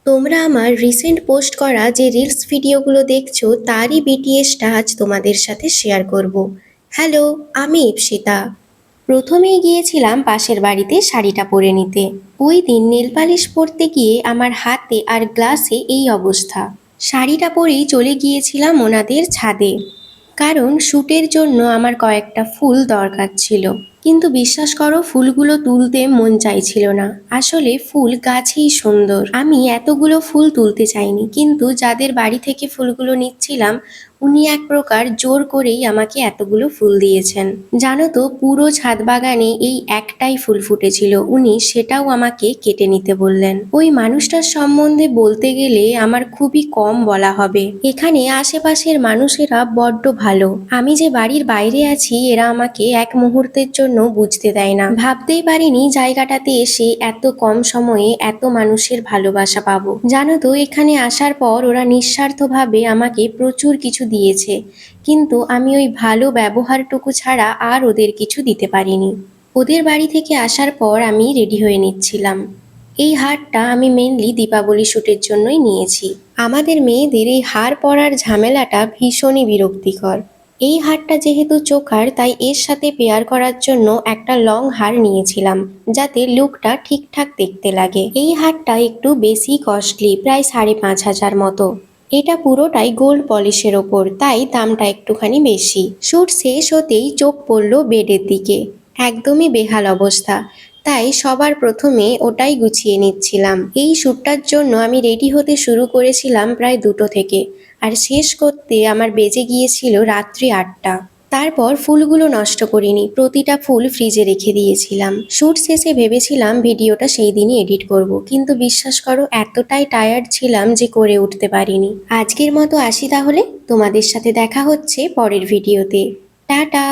তোমরা আমার recent post করা যে রিলস ভিডিওগুলো দেখছো তারই বিটিএসটা আজ তোমাদের সাথে শেয়ার করব। হ্যালো, আমি ইপসিতা। প্রথমেই গিয়েছিলাম পাশের বাড়িতে শাড়িটা পরে নিতে। ওই দিন নেল পালিশ পরতে গিয়ে আমার হাতে আর গ্লাসে এই অবস্থা। শাড়িটা পরেই চলে গিয়েছিলাম ওনাদের ছাদে, কারণ শ্যুটের জন্য আমার কয়েকটা ফুল দরকার ছিল। কিন্তু বিশ্বাস করো, ফুলগুলো তুলতে মন চাইছিল না। আসলে ফুল গাছেই সুন্দর, আমি এতগুলো ফুল তুলতে চাইনি, কিন্তু যাদের বাড়ি থেকে ফুলগুলো নিচ্ছিলাম উনি এক প্রকার জোর করেই আমাকে এতগুলো ফুল দিয়েছেন। জানো তো, পুরো ছাদ বাগানে এই একটাই ফুল ফুটেছিল, উনি সেটাও আমাকে কেটে নিতে বললেন। ওই মানুষটার সম্বন্ধে বলতে গেলে আমার খুবই কম বলা হবে। এখানে আশেপাশের মানুষেরা বড্ড ভালো। আমি যে বাড়ির বাইরে আছি এরা আমাকে এক মুহূর্তের জন্য বুঝতে দেয় না। ভাবতেই পারিনি জায়গাটাতে এসে এত কম সময়ে এত মানুষের ভালোবাসা পাবো। জানো তো, এখানে আসার পর ওরা নিঃস্বার্থভাবে আমাকে প্রচুর কিছু দিয়েছে, কিন্তু আমি ওই ভালো ব্যবহারটুকু ছাড়া আর ওদের কিছু দিতে পারিনি। ওদের বাড়ি থেকে আসার পর আমি রেডি হয়ে নিচ্ছিলাম। এই হারটা আমি মেনলি দীপাবলি শ্যুটের জন্যই নিয়েছি। আমাদের মেয়েদের এই হার পরার ঝামেলাটা ভীষণই বিরক্তিকর। এই হারটা যেহেতু চোকার, তাই এর সাথে পেয়ার করার জন্য একটা লং হার নিয়েছিলাম, যাতে লুকটা ঠিকঠাক দেখতে লাগে। এই হারটা একটু বেশি কস্টলি, প্রায় 5,500 মতো। এটা পুরোটাই গোল্ড পলিশের ওপর, তাই দামটা একটুখানি বেশি। শ্যুট শেষ হতেই চোখ পড়ল বেডের দিকে। একদমই বেহাল অবস্থা, তাই সবার প্রথমে ওটাই গুছিয়ে নিচ্ছিলাম। এই শ্যুটটার জন্য আমি রেডি হতে শুরু করেছিলাম প্রায় 2টো থেকে, আর শেষ করতে আমার বেজে গিয়েছিল রাত্রি 8টা। তারপর ফুলগুলো নষ্ট করিনি, প্রতিটা ফুল ফ্রিজে রেখে দিয়েছিলাম। শ্যুট শেষে ভেবেছিলাম ভিডিওটা সেই দিনই এডিট করব, কিন্তু বিশ্বাস করো এতটাই টায়ার্ড ছিলাম যে করে উঠতে পারিনি। আজকের মতো আসি তাহলে, তোমাদের সাথে দেখা হচ্ছে পরের ভিডিওতে। টাটা।